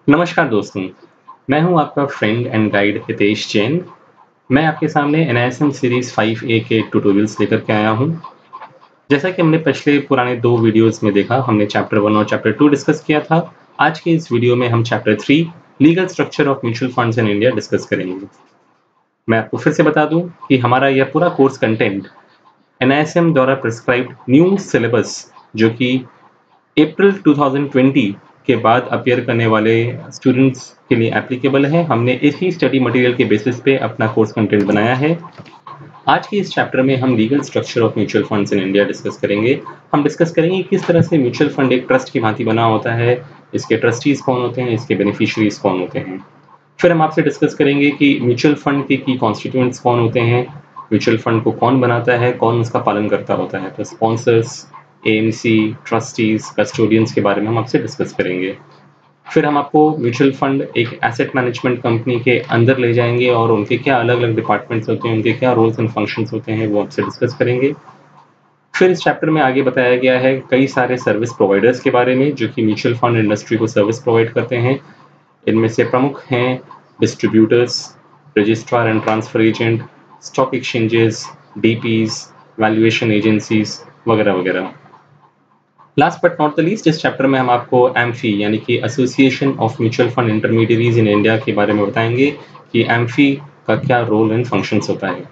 नमस्कार दोस्तों, मैं हूं आपका friend and guide Hitesh Jain. मैं आपके सामने NISM सीरीज़ 5A के ट्यूटोरियल्स लेकर के आया हूं। जैसा कि हमने पिछले पुराने 2 वीडियोस में देखा, हमने चैप्टर 1 और चैप्टर 2 डिस्कस किया था। आज के इस वीडियो में हम chapter 3 legal structure of mutual funds in India discuss करेंगे। मैं आपको फिर से बता दूं कि हमारा यह पूरा कोर्स कंटेंट NISM द्वारा प्रिस्क्राइब्ड न्यू सिलेबस जो कि अप्रैल 2020 के बाद अपीयर करने वाले स्टूडेंट्स के लिए एप्लीकेबल है। हमने इसी स्टडी मटेरियल के बेसिस पे अपना कोर्स कंटेंट बनाया है। आज के इस चैप्टर में हम legal structure of mutual funds in India discuss करेंगे। हम डिस्कस करेंगे किस तरह से म्यूचुअल फंड एक ट्रस्ट की भांति बना होता है, इसके ट्रस्टीज कौन होते हैं, इसके बेनिफिशियरीज कौन होते हैं। फिर हम आपसे डिस्कस करेंगे कि म्यूचुअल फंड के की कॉन्स्टिट्यूएंट्स कौन होते हैं, म्यूचुअल फंड को कौन बनाता है, कौन उसका पालन करता होता है। तो स्पॉन्सर्स, AMC, ट्रस्टीज, कस्टोडियंस के बारे में हम आपसे डिस्कस करेंगे। फिर हम आपको म्यूचुअल फंड एक एसेट मैनेजमेंट कंपनी के अंदर ले जाएंगे और उनके क्या अलग अलग डिपार्टमेंट्स होते हैं, उनके क्या रोल्स एंड फंक्शंस होते हैं, वो आपसे डिस्कस करेंगे। फिर इस चैप्टर में आगे बताया गया है कई सारे सर्विस प्रोवाइडर्स के बारे में जो कि म्यूचुअल फंड इंडस्ट्री को सर्विस प्रोवाइड करते हैं। इनमें से प्रमुख हैं distributors, registrar and transfer agent, stock exchanges, DPs, valuation agencies वगैरह वगैरह। Last but not the least, इस चैप्टर में हम आपको AMFI यानी कि association of mutual fund intermediaries in India के बारे में बताएंगे कि AMFI का क्या रोल एंड फंक्शंस होता है।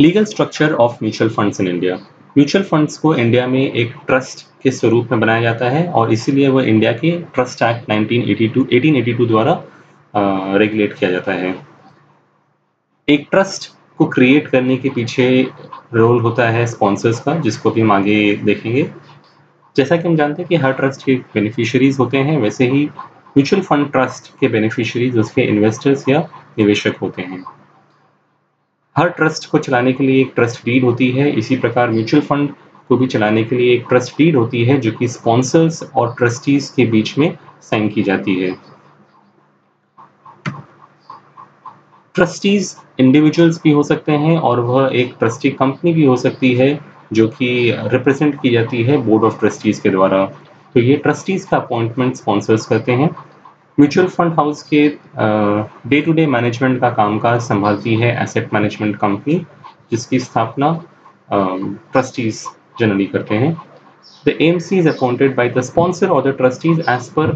Legal structure of mutual funds in India. Mutual funds को इंडिया में एक ट्रस्ट के स्वरूप में बनाया जाता है और इसीलिए वह इंडिया के ट्रस्ट एक्ट 1882 द्वारा रेगुलेट किया जाता है। एक ट्रस्ट को क्रिएट करने के पीछे रोल होता है स्पॉन्सर्स का, जिसको भी हम आगे देखेंगे। जैसा कि हम जानते हैं कि हर ट्रस्ट के बेनिफिशियरीज होते हैं, वैसे ही म्यूचुअल फंड ट्रस्ट के बेनिफिशियरीज उसके इन्वेस्टर्स या निवेशक होते हैं। हर ट्रस्ट को चलाने के लिए एक ट्रस्ट डीड होती है, इसी प्रकार म्यूचुअल फंड को भी चलाने के लिए एक ट्रस्ट डीड होती है जो कि स्पॉन्सर्स और ट्रस्टीज के बीच में साइन की जाती है। ट्रस्टीज इंडिविजुअल्स भी हो सकते हैं और वह एक ट्रस्टी कंपनी भी हो सकती है जो कि रिप्रेजेंट की जाती है बोर्ड ऑफ ट्रस्टीज के द्वारा। तो ये ट्रस्टीज का अपॉइंटमेंट स्पॉन्सर्स करते हैं। म्यूचुअल फंड हाउस के डे टू डे मैनेजमेंट का कामकाज संभालती है एसेट मैनेजमेंट कंपनी, जिसकी स्थापना ट्रस्टीज जनरली करते हैं। The AMC is appointed by the sponsor or the trustees as per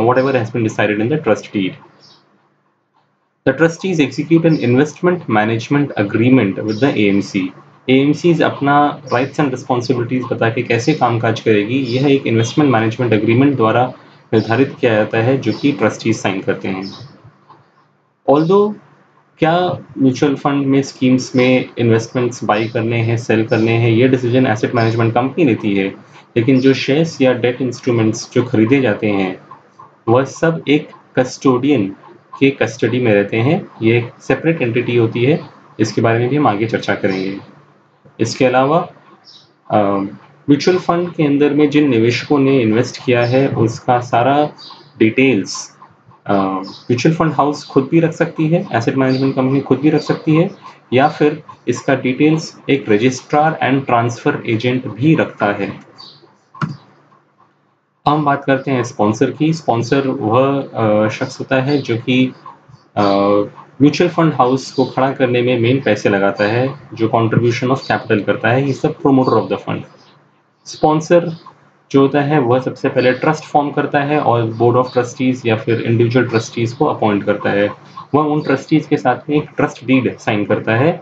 whatever has been decided in the trust deed. The trustees execute an investment management agreement with the AMC. AMCs अपना rights and responsibilities बता के कैसे कामकाज करेगी, यह एक investment management agreement द्वारा निर्धारित किया जाता है जो कि ट्रस्टीज साइन करते हैं। ऑल्दो क्या म्यूचुअल फंड में स्कीम्स में इन्वेस्टमेंट्स बाई करने हैं, सेल करने हैं, ये डिसीजन एसेट मैनेजमेंट कंपनी लेती है, लेकिन जो शेयर्स या डेट इंस्ट्रूमेंट्स जो खरीदे जाते हैं वह सब एक कस्टोडियन के कस्टडी में रहते हैं। ये एक सेपरेट एंटिटी होती है, इसके बारे में भी हम आगे चर्चा करेंगे। इसके अलावा म्यूचुअल फंड के अंदर में जिन निवेशकों ने इन्वेस्ट किया है उसका सारा डिटेल्स म्यूचुअल फंड हाउस खुद भी रख सकती है, एसेट मैनेजमेंट कंपनी खुद भी रख सकती है, या फिर इसका डिटेल्स एक रजिस्ट्रार एंड ट्रांसफर एजेंट भी रखता है। हम बात करते हैं स्पॉन्सर की। स्पॉन्सर वह शख्स होता है जो कि म्यूचुअल फंड हाउस को खड़ा करने में मेन पैसे लगाता है, जो कंट्रीब्यूशन ऑफ कैपिटल करता है, is the promoter of the fund. Sponsor जो होता है वह सबसे पहले ट्रस्ट फॉर्म करता है और बोर्ड ऑफ ट्रस्टीज या फिर इंडिविजुअल ट्रस्टीज को अपॉइंट करता है। वह उन ट्रस्टीज के साथ में एक ट्रस्ट डीड साइन करता है,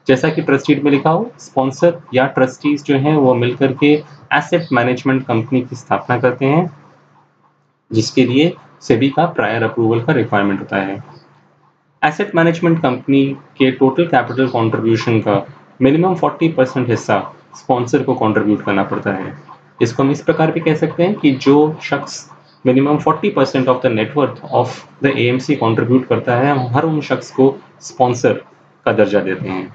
जैसा कि ट्रस्ट डीड में लिखा हो। स्पॉन्सर या ट्रस्टीज जो हैं वो मिलकर के एसेट मैनेजमेंट कंपनी की स्थापना करते हैं, जिसके लिए सेबी का प्रायर अप्रूवल का रिक्वायरमेंट होता है। एसेट मैनेजमेंट कंपनी के टोटल कैपिटल कंट्रीब्यूशन का मिनिमम 40% हिस्सा स्पॉन्सर को कंट्रीब्यूट करना पड़ता है। इसको हम इस प्रकार भी कह सकते हैं कि जो शख्स minimum 40% of the net worth of the AMC contribute करता है, हम हर उन शख्स को स्पॉन्सर का दर्जा देते हैं।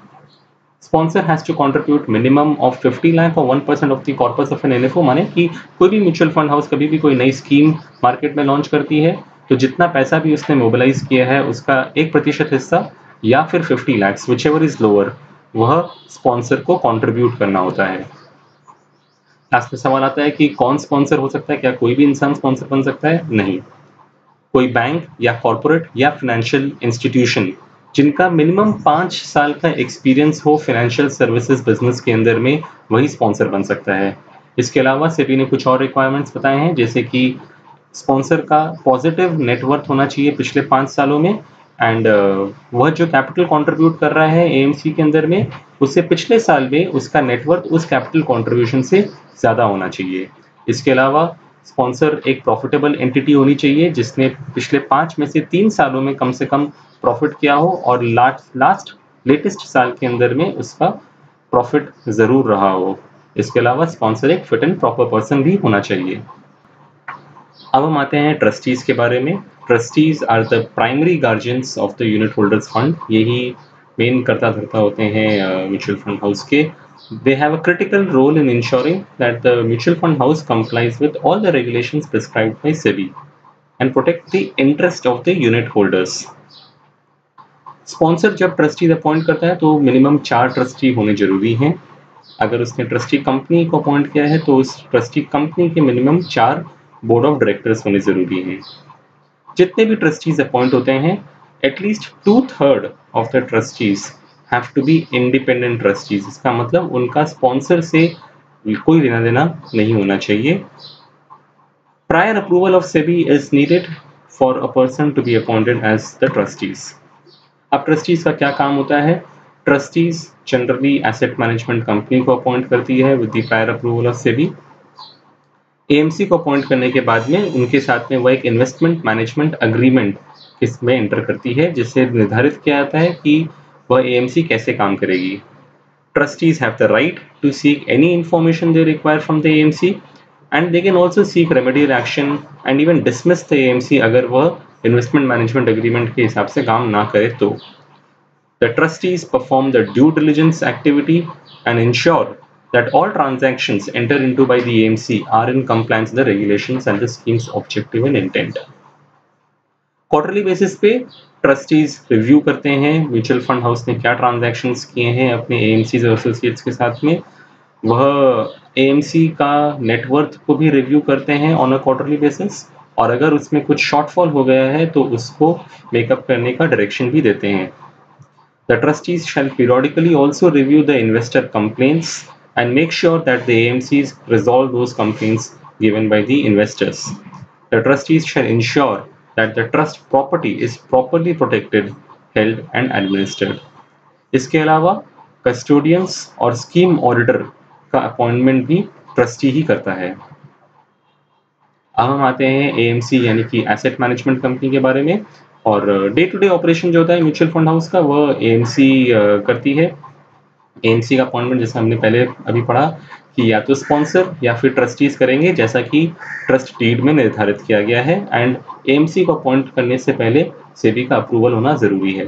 Sponsor has to contribute minimum of 50 lakh और 1% of the corpus of an NFO। माने कि कोई भी म्यूचुअल फंड हाउस कभी भी कोई नई स्कीम मार्केट में लॉन्च करती है तो जितना पैसा भी उसने मोबिलाइज किया है उसका 1% हिस्सा या फिर 50 lakh, which ever is lower, वह स्पॉन्सर को कंट्रीब्यूट करना होता है। लास्ट में सवाल आता है कि कौन स्पॉन्सर हो सकता है, क्या कोई भी इंसान स्पॉन्सर बन सकता है? नहीं, कोई बैंक या कॉर्पोरेट या फाइनेंशियल इंस्टीट्यूशन जिनका मिनिमम 5 साल का एक्सपीरियंस हो फाइनेंशियल सर्विसेज बिजनेस के अंदर में, वही स्पॉन्सर बन सकता है। इसके अलावा सेबी ने कुछ और रिक्वायरमेंट्स बताए हैं, जैसे कि स्पॉन्सर का पॉजिटिव नेटवर्थ होना चाहिए पिछले 5 सालों में, एंड वह जो कैपिटल कंट्रीब्यूट कर रहा है एएमसी के अंदर में, उससे पिछले साल में उसका नेटवर्थ उस कैपिटल कंट्रीब्यूशन से ज़्यादा होना चाहिए। इसके अलावा स्पॉन्सर एक प्रॉफिटेबल एंटिटी होनी चाहिए जिसने पिछले 5 में से 3 सालों में कम से कम प्रॉफिट किया हो और लेटेस्ट साल के अंदर में उसका प्रॉफिट ज़रूर रहा हो। इसके अलावा स्पॉन्सर एक फिट एंड प्रॉपर पर्सन भी होना चाहिए। अब हम आते हैं ट्रस्टीज़ के बारे में। Trustees are the primary guardians of the unit holders fund. यही मेन करता धरता होते हैं म्यूचुअल फंड हाउस के। They have a critical role in ensuring that the mutual fund house complies with all the regulations prescribed by SEBI and protect the interest of the unit holders. Sponsor जब trustee appoint करता है तो minimum 4 trustee होने जरूरी हैं। अगर उसने trustee company को अपॉइंट किया है तो उस ट्रस्टी कंपनी के मिनिमम 4 बोर्ड ऑफ डायरेक्टर्स होने जरूरी हैं। जितने भी ट्रस्टीज अपॉइंट होते हैं, at least 2/3 of the trustees have to be independent trustees. इसका मतलब उनका स्पॉन्सर से कोई लेना देना नहीं होना चाहिए। Prior approval of SEBI is needed for a person to be appointed as the trustees. अब ट्रस्टीज का क्या काम होता है? Trustees generally asset management company को अपॉइंट करती है with the prior approval of SEBI. AMC को अपॉइंट करने के बाद में उनके साथ में वह एक इन्वेस्टमेंट मैनेजमेंट अग्रीमेंट इसमें एंटर करती है, जिससे निर्धारित किया जाता है कि वह एएमसी कैसे काम करेगी। Trustees have the right to seek any information they require from the AMC, and they can also seek remedial action and even dismiss the AMC अगर वह इन्वेस्टमेंट मैनेजमेंट एग्रीमेंट के हिसाब से काम ना करे तो। The trustees perform the due diligence activity and ensure that all transactions entered into by the AMC are in compliance with the regulations and the scheme's objective and intent. Quarterly basis पे trustees review करते हैं mutual fund house ने क्या transactions किए हैं अपने AMCs और associates के साथ में। वह एएमसी का नेटवर्थ को भी रिव्यू करते हैं ऑन अ क्वार्टरली बेसिस, और अगर उसमें कुछ शॉर्टफॉल हो गया है तो उसको मेकअप करने का डायरेक्शन भी देते हैं। The trustees shall periodically also review the investor complaints and make sure that the AMCs resolve those complaints given by the investors. The trustees shall ensure that the trust property is properly protected, held and administered. इसके अलावा custodians और scheme auditor का appointment भी trustee ही करता है। अब हम आते हैं एएमसी यानी कि एसेट मैनेजमेंट कंपनी के बारे में। और डे टू डे ऑपरेशन जो होता है म्यूचुअल फंड हाउस का, वह एएमसी करती है। एएमसी का अपॉइंटमेंट जैसा हमने पहले अभी पढ़ा कि या तो स्पॉन्सर या फिर ट्रस्टीज करेंगे, जैसा कि ट्रस्ट डीड में निर्धारित किया गया है। एंड एएमसी को अपॉइंट करने से पहले सेबी का अप्रूवल होना जरूरी है।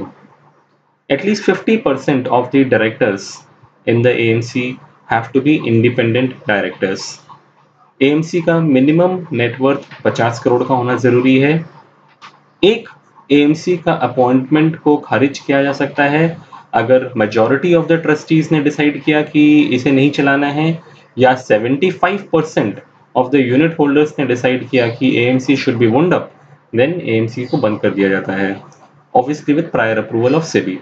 At least 50% of the directors in the AMC have to be independent directors. AMC का मिनिमम नेटवर्थ 50 करोड़ का होना जरूरी है। एक एएमसी का अपॉइंटमेंट को खारिज किया जा सकता है अगर मेजॉरिटी ऑफ द ट्रस्टीज ने डिसाइड किया कि इसे नहीं चलाना है, या 75% ऑफ द यूनिट होल्डर्स ने डिसाइड किया कि AMC should be wound up, then AMC को बंद कर दिया जाता है, obviously with prior approval of SEBI.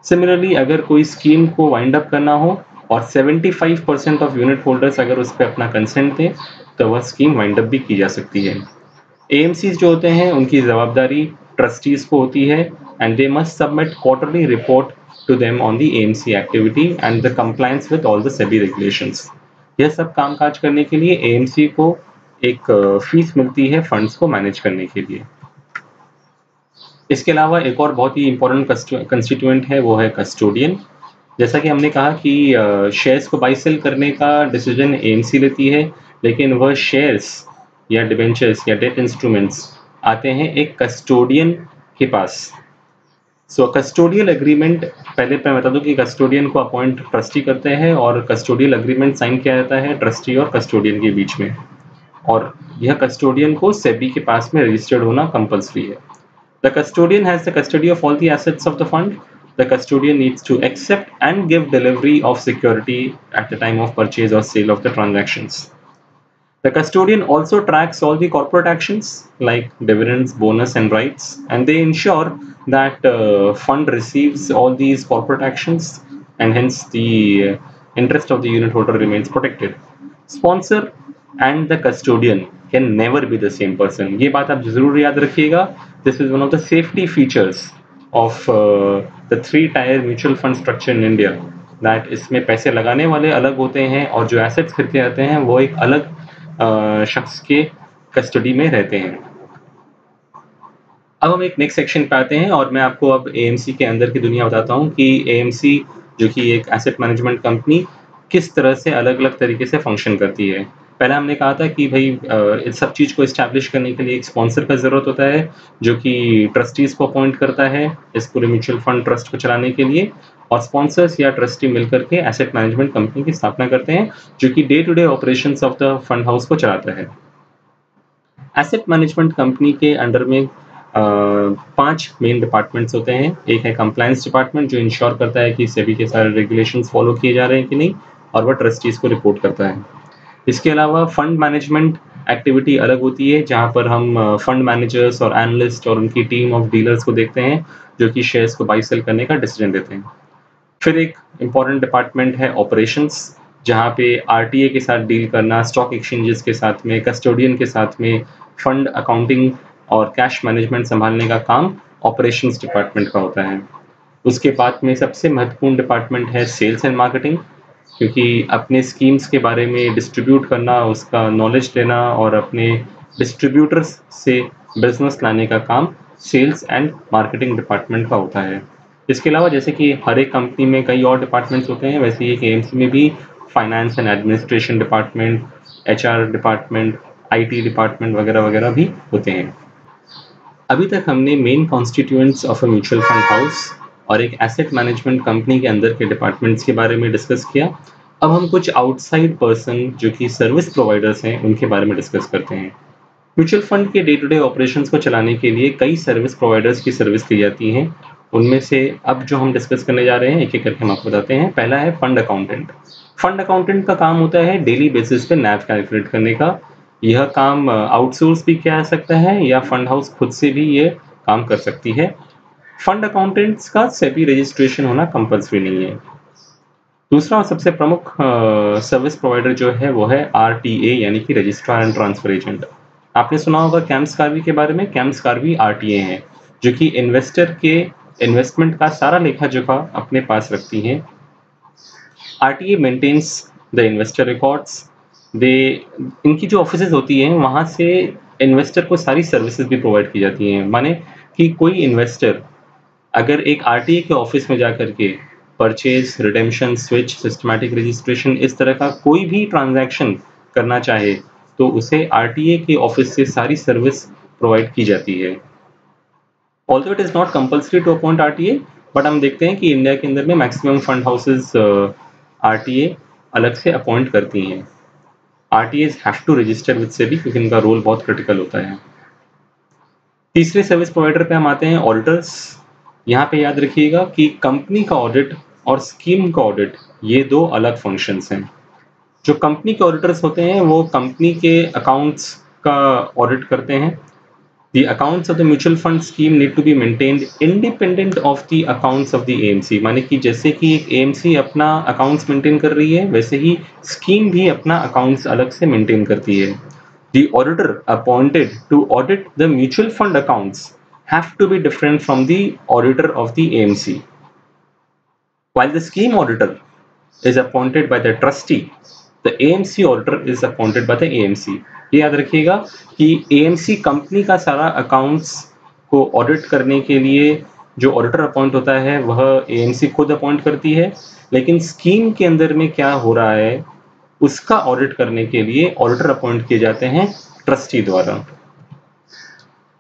Similarly अगर कोई स्कीम को वाइंड अप करना हो और 75% ऑफ यूनिट होल्डर्स अगर उस पर अपना कंसेंट दें तो वह स्कीम वाइंड अप भी की जा सकती है। एएमसीज जो होते हैं उनकी जवाबदारी ट्रस्टीज को होती है, and they must submit quarterly report to them on the AMC activity and the compliance with all the SEBI regulations. यह सब कामकाज करने के लिए एएमसी को एक फीस मिलती है फंड्स को मैनेज करने के लिए। इसके अलावा एक और बहुत ही इंपॉर्टेंट कंस्टिट्यूएंट है, वो है कस्टोडियन। जैसा कि हमने कहा कि शेयर्स को बाई सेल करने का डिसीजन एएमसी लेती है, लेकिन वह शेयर्स या डिबेंचर्स या डेट इंस्ट्रूमेंट्स आते हैं एक कस्टोडियन के पास। सो कस्टोडियल एग्रीमेंट, पहले मैं बता दूं कि कस्टोडियन को अपॉइंट ट्रस्टी करते हैं और कस्टोडियल एग्रीमेंट साइन किया जाता है ट्रस्टी और कस्टोडियन के बीच में, और यह कस्टोडियन को सेबी के पास में रजिस्टर्ड होना कंपल्सरी है। The custodian has the custody of all the assets of the fund. The custodian needs to accept and give delivery of security at the time of purchase or sale of the transactions. The custodian also tracks all the corporate actions like dividends, bonus, and rights, and they ensure that fund receives all these corporate actions, and hence the interest of the unit holder remains protected. Sponsor and the custodian can never be the same person. ये बात आप जरूर याद रखिएगा. This is one of the safety features of the three-tier mutual fund structure in India. That इसमें पैसे लगाने वाले अलग होते हैं और जो assets खरीदते रहते हैं वो एक अलग शख्स के कस्टडी में रहते हैं. अब हम एक नेक्स्ट सेक्शन पे आते हैं और मैं आपको अब एएमसी के अंदर की दुनिया बताता हूँ कि एएमसी जो कि एक एसेट मैनेजमेंट कंपनी किस तरह से अलग-अलग तरीके से फंक्शन करती है. पहले हमने कहा था कि भाई इस सब चीज़ को एस्टैब्लिश करने के लिए एक स्पॉन्सर का ज़रूरत होता है जो कि ट्रस्टीज़ को अपॉइंट करता है इस पूरे म्यूचुअल फंड ट्रस्ट को चलाने के लिए, और स्पॉन्सर्स या ट्रस्टी मिलकर के एसेट मैनेजमेंट कंपनी की स्थापना करते हैं जो कि day to day operations of the fund house को चलाता है. एसेट मैनेजमेंट कंपनी के अंडर में 5 मेन डिपार्टमेंट्स होते हैं. एक है कंप्लायंस डिपार्टमेंट जो इंश्योर करता है कि सभी के सारे रेगुलेशंस फॉलो किए जा रहे हैं कि नहीं, और वह ट्रस्टीज़ को रिपोर्ट करता है. इसके अलावा फंड मैनेजमेंट एक्टिविटी अलग होती है जहां पर हम फंड मैनेजर्स और एनालिस्ट और उनकी टीम ऑफ डीलर्स को देखते हैं जो कि शेयर्स को बाई सेल करने का डिसीजन देते हैं. फिर एक इम्पॉर्टेंट डिपार्टमेंट है ऑपरेशंस, जहां पे आरटीए के साथ डील करना, स्टॉक एक्सचेंजेस के साथ में, कस्टोडियन के साथ में फंड अकाउंटिंग और कैश मैनेजमेंट संभालने का काम ऑपरेशंस डिपार्टमेंट का होता है. उसके बाद में सबसे महत्वपूर्ण डिपार्टमेंट है सेल्स एंड मार्केटिंग, क्योंकि अपने स्कीम्स के बारे में डिस्ट्रीब्यूट करना, उसका नॉलेज लेना और अपने डिस्ट्रीब्यूटर्स से बिजनेस लाने का काम सेल्स एंड मार्केटिंग डिपार्टमेंट का होता है. इसके अलावा जैसे कि हर एक कंपनी में कई और डिपार्टमेंट्स होते हैं, वैसे ही एक एएमसी में भी finance and administration department, HR department, IT department वगैरह वगैरह भी होते हैं. अभी तक हमने main constituents of a mutual fund house और एक एसेट मैनेजमेंट कंपनी के अंदर के डिपार्टमेंट्स के बारे में डिस्कस किया. अब हम कुछ आउटसाइड पर्सन जो कि सर्विस प्रोवाइडर्स हैं उनके बारे में डिस्कस करते हैं. म्यूचुअल फंड के डे टू डे ऑपरेशंस को चलाने के लिए कई सर्विस प्रोवाइडर्स की सर्विस दी जाती हैं. उनमें से अब जो हम डिस्कस करने जा रहे हैं एक एक करके हम आपको बताते हैं. पहला है फंड अकाउंटेंट. फंड अकाउंटेंट का काम होता है डेली बेसिस पे नैव कैलकुलेट करने का. यह काम आउटसोर्स भी किया जा सकता है या फंड हाउस खुद से भी ये काम कर सकती है. फंड अकाउंटेंट्स का सेबी रजिस्ट्रेशन होना कंपल्सरी नहीं है. दूसरा और सबसे प्रमुख सर्विस प्रोवाइडर जो है वो है आरटीए यानी कि रजिस्ट्रार एंड ट्रांसफर एजेंट. आपने सुना होगा कैम्स कार्वी के बारे में. कैम्स कार्वी आरटीए हैं जो कि इन्वेस्टर के इन्वेस्टमेंट का सारा लेखा जोखा अपने पास रखती हैं. RTA maintains the investor records. इनकी जो ऑफिसेज होती हैं वहाँ से इन्वेस्टर को सारी सर्विसेज भी प्रोवाइड की जाती हैं. माने कि कोई इन्वेस्टर अगर एक आरटीए के ऑफिस में जाकर के purchase, redemption, switch, systematic registration इस तरह का कोई भी ट्रांजैक्शन करना चाहे तो उसे आरटीए के ऑफिस से सारी सर्विस प्रोवाइड की जाती है. Although it is not compulsory to appoint RTA, but हम देखते हैं कि इंडिया के अंदर में मैक्सिमम फंड हाउसेज आरटीए अलग से अपॉइंट करती हैं. RTAs have to register with SEBI क्योंकि इनका रोल बहुत क्रिटिकल होता है. तीसरे सर्विस प्रोवाइडर पे हम आते हैं ऑडिटर्स. यहाँ पे याद रखिएगा कि कंपनी का ऑडिट और स्कीम का ऑडिट ये दो अलग फंक्शंस हैं. जो कंपनी के ऑडिटर्स होते हैं वो कंपनी के अकाउंट्स का ऑडिट करते हैं. The accounts of the mutual fund scheme need to be maintained independent of the accounts of the AMC. माने कि जैसे कि एक AMC अपना अकाउंट्स मेंटेन कर रही है वैसे ही स्कीम भी अपना अकाउंट्स अलग से मेंटेन करती है. The auditor appointed to audit the mutual fund accounts have to be different from the auditor of the AMC. While the scheme auditor is appointed by the trustee, the AMC auditor is appointed by the AMC. ये याद रखिएगा कि AMC company का सारा accounts को audit करने के लिए जो ऑडिटर अपॉइंट होता है वह AMC खुद अपॉइंट करती है, लेकिन स्कीम के अंदर में क्या हो रहा है उसका ऑडिट करने के लिए ऑडिटर अपॉइंट किए जाते हैं ट्रस्टी द्वारा.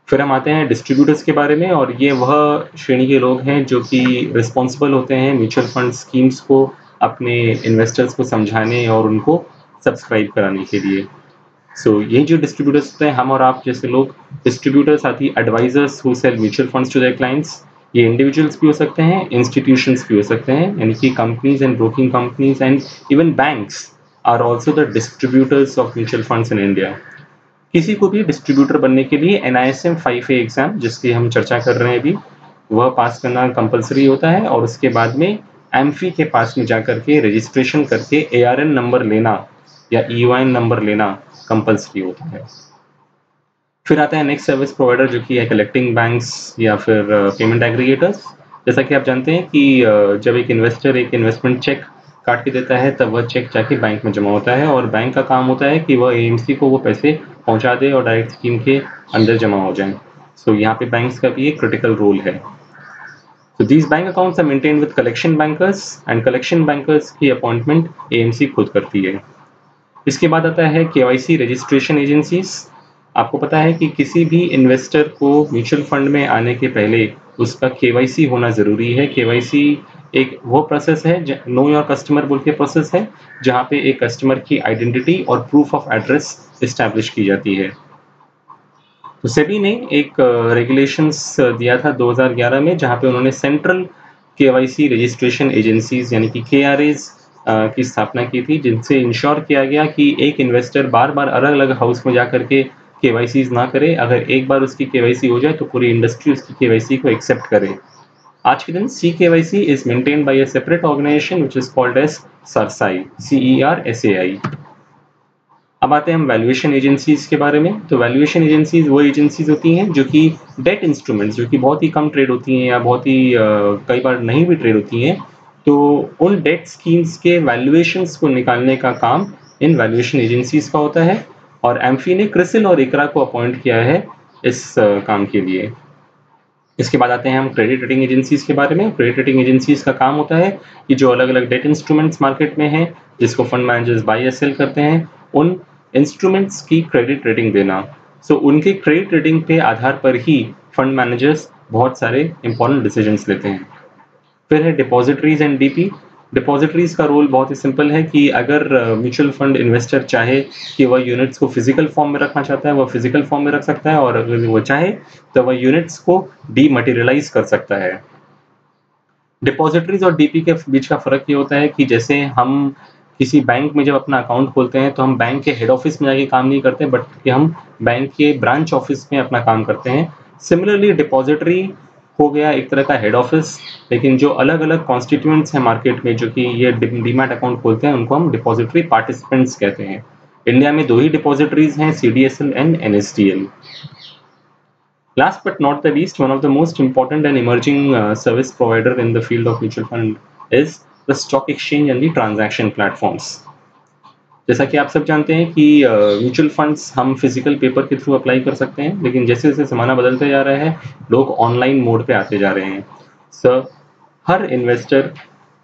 फिर हम आते हैं डिस्ट्रीब्यूटर्स के बारे में, और ये वह श्रेणी के लोग हैं जो कि रिस्पॉन्सिबल होते हैं म्यूचुअल फंड स्कीम्स को अपने इन्वेस्टर्स को समझाने और उनको सब्सक्राइब कराने के लिए. ये जो डिस्ट्रीब्यूटर्स होते हैं, हम और आप जैसे लोग डिस्ट्रीब्यूटर्स, साथ ही advisers who sell mutual funds to their clients. ये इंडिविजुअल्स भी हो सकते हैं, इंस्टीट्यूशंस भी हो सकते हैं, यानी कि companies and broking companies and even banks are also the distributors of mutual funds in India. किसी को भी डिस्ट्रीब्यूटर बनने के लिए NISM 5A एग्जाम, जिसकी हम चर्चा कर रहे हैं अभी, वह पास करना कंपलसरी होता है और उसके बाद में एमफी के पास में जाकर के रजिस्ट्रेशन करके ARN नंबर लेना या EON नंबर लेना कंपलसरी होता है। फिर आता है नेक्स्ट सर्विस प्रोवाइडर, जो कि है कलेक्टिंग बैंक्स या फिर पेमेंट एग्रीगेटर्स। जैसा कि आप जानते हैं कि जब एक इन्वेस्टर एक इन्वेस्टमेंट चेक काट के देता है तब वह चेक जाके बैंक में जमा होता है और बैंक का काम होता है कि वह AMC को वो पैसे पहुंचा दे और डायरेक्ट स्कीम के अंदर जमा हो जाए। सो यहाँ पे बैंक्स का भी एक क्रिटिकल रोल है। So these bank accounts are maintained with collection bankers and collection bankers की अपॉइंटमेंट AMC खुद करती है। इसके बाद आता है KYC रजिस्ट्रेशन एजेंसीज। आपको पता है कि किसी भी इन्वेस्टर को म्यूचुअल फंड में आने के पहले उसका KYC होना ज़रूरी है। KYC एक वो प्रोसेस है, नो योर कस्टमर बोल के प्रोसेस है, जहाँ पे एक कस्टमर की आइडेंटिटी और प्रूफ ऑफ एड्रेस इस्टेब्लिश की जाती है। तो सेबी ने एक रेगुलेशंस दिया था 2011 में, जहाँ पे उन्होंने सेंट्रल KYC रजिस्ट्रेशन एजेंसीज यानी कि KRAs की स्थापना की थी, जिनसे इंश्योर किया गया कि एक इन्वेस्टर बार बार अलग अलग हाउस में जा करके KYCs ना करे। अगर एक बार उसकी KYC हो जाए तो पूरी इंडस्ट्री उसकी KYC को एक्सेप्ट करे। आज के दिन CKYC is maintained by a separate organisation which is called as CERSAI, CERSAI। अब आते हैं हम वैल्यूएशन एजेंसीज के बारे में। तो वैल्यूएशन एजेंसीज वो एजेंसीज होती हैं जो कि डेट इंस्ट्रूमेंट्स, जो कि बहुत ही कम ट्रेड होती हैं या बहुत ही कई बार नहीं भी ट्रेड होती हैं, तो उन डेट स्कीम्स के वैल्यूएशंस को निकालने का काम इन वैल्यूएशन एजेंसीज का होता है और एम्फी ने क्रिसिल और इकरा को अपॉइंट किया है इस काम के लिए। इसके बाद आते हैं हम क्रेडिट रेटिंग एजेंसीज के बारे में। क्रेडिट रेटिंग एजेंसीज का काम होता है कि जो अलग अलग डेट इंस्ट्रूमेंट्स मार्केट में हैं, जिसको फंड मैनेजर्स बाय या सेल करते हैं, उन इंस्ट्रूमेंट्स की क्रेडिट रेटिंग देना। सो उनके क्रेडिट रेटिंग के आधार पर ही फंड मैनेजर्स बहुत सारे इंपॉर्टेंट डिसीजंस लेते हैं। फिर है डिपॉजिटरीज एंड DP। डिपॉजिटरीज का रोल बहुत ही सिंपल है कि अगर म्यूचुअल फंड इन्वेस्टर चाहे कि वह यूनिट्स को फिजिकल फॉर्म में रखना चाहता है, वह फिजिकल फॉर्म में रख सकता है, और अगर वो चाहे तो वह यूनिट्स को डीमटेरियलाइज कर सकता है। डिपॉजिटरीज और DP के बीच का फर्क ये होता है कि जैसे हम किसी बैंक में जब अपना अकाउंट खोलते हैं तो हम बैंक के हेड ऑफिस में जाके काम नहीं करते, बट कि हम बैंक के ब्रांच ऑफिस में अपना काम करते हैं। सिमिलरली डिपॉजिटरी हो गया एक तरह का हेड ऑफिस, लेकिन जो अलग अलग कॉन्स्टिट्यूएंट्स हैं मार्केट में जो कि ये डीमैट अकाउंट खोलते हैं, उनको हम डिपॉजिटरी पार्टिसिपेंट्स कहते हैं। इंडिया में 2 ही डिपॉजिटरीज हैं, CDSL and NSDL। Last but not the least, one of the most important and emerging service provider in the field of mutual fund is the stock exchange and the transaction platforms. जैसा कि आप सब जानते हैं कि mutual funds हम physical paper के through apply कर सकते हैं, लेकिन जैसे जैसे ज़माना बदलते जा रहा है लोग ऑनलाइन मोड पे आते जा रहे हैं। सर, हर इन्वेस्टर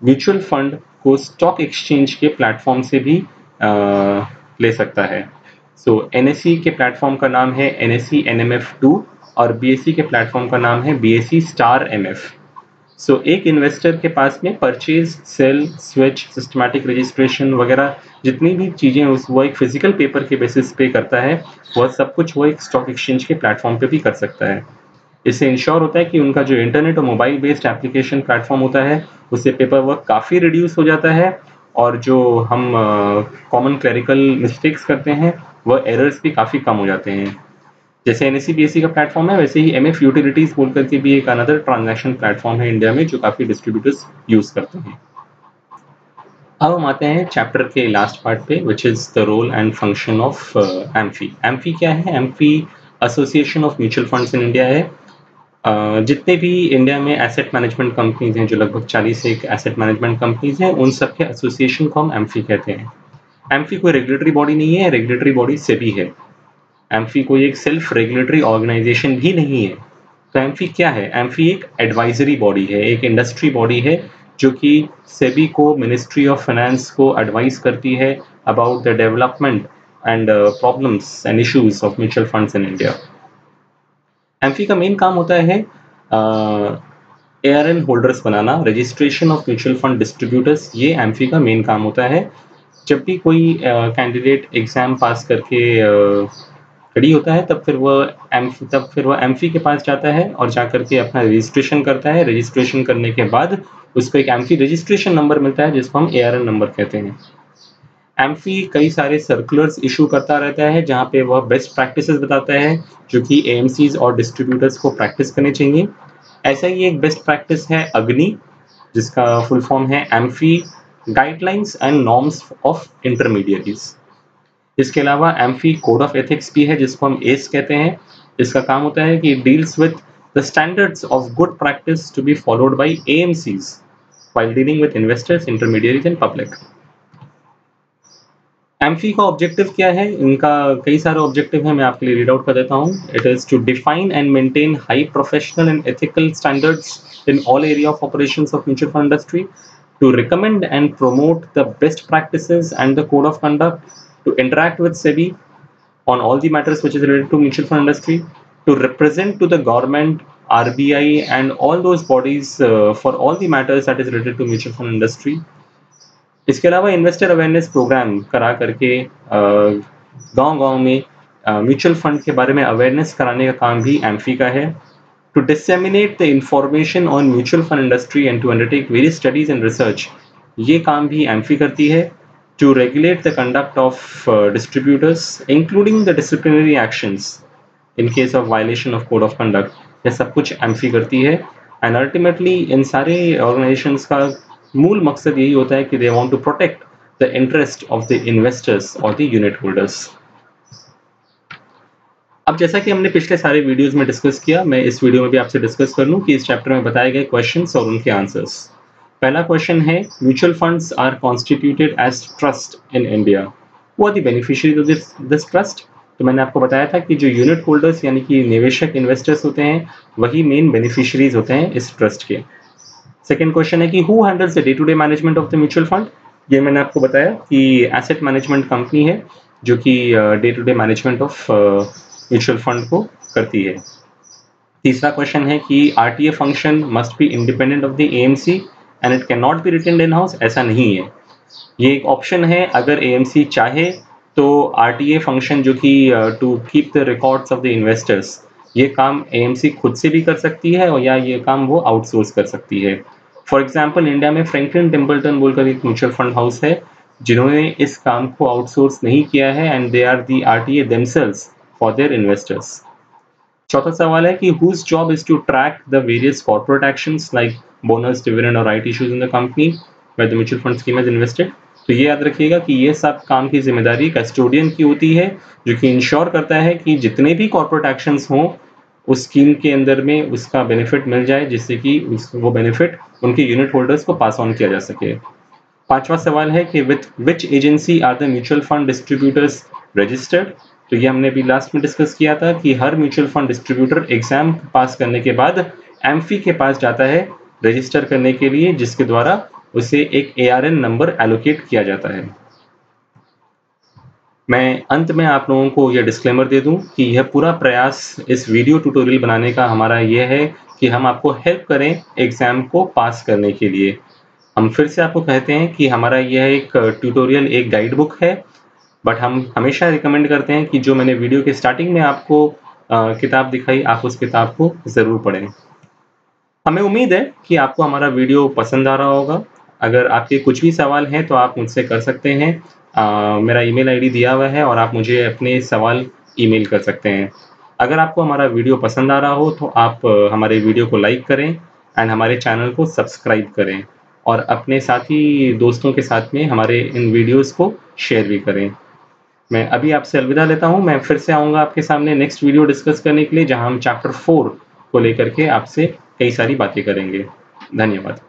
म्यूचुअल फंड को स्टॉक एक्सचेंज के प्लेटफॉर्म से भी ले सकता है। सो NSE के प्लेटफॉर्म का नाम है NSE NMF2 और BSE के प्लेटफॉर्म का नाम है BSE स्टार MF। सो एक इन्वेस्टर के पास में purchase, sale, switch, systematic registration वगैरह जितनी भी चीज़ें वो एक फिजिकल पेपर के बेसिस पे करता है, वह सब कुछ वो एक स्टॉक एक्सचेंज के प्लेटफॉर्म पे भी कर सकता है। इससे इंश्योर होता है कि उनका जो इंटरनेट और मोबाइल बेस्ड एप्लीकेशन प्लेटफॉर्म होता है, उससे पेपर वर्क काफ़ी रिड्यूस हो जाता है और जो हम कॉमन क्लरिकल मिस्टेक्स करते हैं वह एरर्स भी काफ़ी कम हो जाते हैं। जैसे NSE BSE का प्लेटफॉर्म है, वैसे ही MF यूटिलिटीज बोल करके भी एक अनदर ट्रांजैक्शन प्लेटफॉर्म है इंडिया में जो काफ़ी डिस्ट्रीब्यूटर्स यूज़ करते हैं। अब हम आते हैं चैप्टर के लास्ट पार्ट पे, which is the role and function of AMFI. AMFI क्या है? AMFI association of mutual funds in India है। जितने भी इंडिया में एसेट मैनेजमेंट कंपनीज हैं, जो लगभग 40 एक एसेट मैनेजमेंट कंपनीज हैं, उन सब के एसोसिएशन को हम एम्फी कहते हैं। एम्फी कोई रेगुलेटरी बॉडी नहीं है, रेगुलेटरी बॉडी सेबी है। एम्फी कोई एक सेल्फ रेगुलेटरी ऑर्गेनाइजेशन भी नहीं है। तो एम्फी क्या है? एम्फी एक एडवाइजरी बॉडी है, एक इंडस्ट्री बॉडी है जो कि सेबी को, मिनिस्ट्री ऑफ फाइनेंस को एडवाइस करती है about the development and problems and issues of mutual funds in India. Amphi का मेन काम होता है ARN holders banana, registration of mutual fund distributors, ये एम्फी का मेन काम होता है। जब भी कोई कैंडिडेट एग्जाम पास करके रेडी होता है तब फिर वह एम्फी के पास जाता है और जा करके अपना रजिस्ट्रेशन करता है। रजिस्ट्रेशन करने के बाद उसको एक एम्फी रजिस्ट्रेशन नंबर मिलता है जिसको हम ARN नंबर कहते हैं। एम्फी कई सारे सर्कुलर्स इशू करता रहता है जहाँ पे वह बेस्ट प्रैक्टिसेस बताता है जो कि एएमसीज और डिस्ट्रीब्यूटर्स को प्रैक्टिस करने चाहिए। ऐसा ही एक बेस्ट प्रैक्टिस है अग्नि, जिसका फुल फॉर्म है AMFI guidelines and norms of intermediaries. इसके अलावा एम्फी कोड ऑफ एथिक्स भी है जिसको हम एस कहते हैं। इसका काम होता है कि deals with the standards of good practice to be followed by AMCs while dealing with investors, intermediaries and public. AMFI का ऑब्जेक्टिव क्या है? इनका कई सारे ऑब्जेक्टिव है, मैं आपके लिए रीड आउट कर देता हूँ। It is to define and maintain high professional and ethical standards in all area of operations of mutual fund industry, to recommend and promote the best practices and the code of conduct, to interact with SEBI on all the matters which is related to mutual fund industry, to represent to the government, RBI and all those bodies for all the matters that is related to mutual fund industry. इसके अलावा investor awareness programme करा करके गांव-गांव में mutual fund के बारे में awareness कराने का काम भी एम्फी का है। To disseminate the information on mutual fund industry and to undertake various studies and research, ये काम भी एम्फी करती है। To regulate the conduct of distributors, including the disciplinary actions in case of violation of code of conduct, ये सब कुछ amphi करती है। एंड अल्टीमेटली इन सारे ऑर्गेनाइजेशंस का मूल मकसद यही होता है कि they want to protect the interest of the investors और द यूनिट होल्डर्स। अब जैसा कि हमने पिछले सारे वीडियोस में डिस्कस किया, मैं इस वीडियो में भी आपसे डिस्कस कर लूं कि इस चैप्टर में बताए गए क्वेश्चंस और उनके आंसर्स। पहला क्वेश्चन है, mutual funds are constituted as trust in India, who are the beneficiaries of this trust? तो मैंने आपको बताया था कि जो यूनिट होल्डर्स यानी कि निवेशक इन्वेस्टर्स होते हैं वही मेन बेनिफिशियरीज होते हैं इस ट्रस्ट के। सेकेंड क्वेश्चन है कि who handles the day to day management of the mutual fund? ये मैंने आपको बताया कि एसेट मैनेजमेंट कंपनी है जो कि day to day management of mutual fund को करती है। तीसरा क्वेश्चन है कि RTA function must be independent of the AMC and it can not be retained in house. ऐसा नहीं है, ये एक ऑप्शन है। अगर एएमसी चाहे तो आरटीए फंक्शन जो कि to keep the records of the investors, ये काम एएमसी खुद से भी कर सकती है और या ये काम वो आउटसोर्स कर सकती है। फॉर एग्जाम्पल इंडिया में फ्रैंकलिन टेम्पल्टन बोलकर एक म्यूचुअल फंड हाउस है जिन्होंने इस काम को आउटसोर्स नहीं किया है and they are the RTA themselves for their investors. चौथा सवाल है कि whose job is to track the various corporate actions like bonus, dividend और right issues in the company where the mutual fund scheme is invested. तो ये याद रखिएगा कि ये सब काम की जिम्मेदारी कस्टोडियन की होती है जो कि इंश्योर करता है कि जितने भी कॉर्पोरेट एक्शंस हों उस स्कीम के अंदर में उसका बेनिफिट मिल जाए, जिससे कि वो बेनिफिट उनके यूनिट होल्डर्स को पास ऑन किया जा सके। पांचवा सवाल है कि with which agency are the mutual fund distributors registered? तो ये हमने भी लास्ट में डिस्कस किया था कि हर mutual fund distributor exam pass करने के बाद एम्फी के पास जाता है रजिस्टर करने के लिए, जिसके द्वारा उसे एक ARN नंबर एलोकेट किया जाता है। मैं अंत में आप लोगों को यह डिस्क्लेमर दे दूं कि यह पूरा प्रयास इस वीडियो ट्यूटोरियल बनाने का हमारा यह है कि हम आपको हेल्प करें एग्जाम को पास करने के लिए। हम फिर से आपको कहते हैं कि हमारा यह एक ट्यूटोरियल एक गाइड बुक है, बट हम हमेशा रिकमेंड करते हैं कि जो मैंने वीडियो के स्टार्टिंग में आपको किताब दिखाई, आप उस किताब को ज़रूर पढ़ें। हमें उम्मीद है कि आपको हमारा वीडियो पसंद आ रहा होगा। अगर आपके कुछ भी सवाल हैं तो आप मुझसे कर सकते हैं। मेरा ईमेल आईडी दिया हुआ है और आप मुझे अपने सवाल ईमेल कर सकते हैं। अगर आपको हमारा वीडियो पसंद आ रहा हो तो आप हमारे वीडियो को लाइक करें एंड हमारे चैनल को सब्सक्राइब करें और अपने साथी दोस्तों के साथ में हमारे इन वीडियोज़ को शेयर भी करें। मैं अभी आपसे अलविदा लेता हूं। मैं फिर से आऊंगा आपके सामने नेक्स्ट वीडियो डिस्कस करने के लिए, जहां हम चैप्टर 4 को लेकर के आपसे कई सारी बातें करेंगे। धन्यवाद।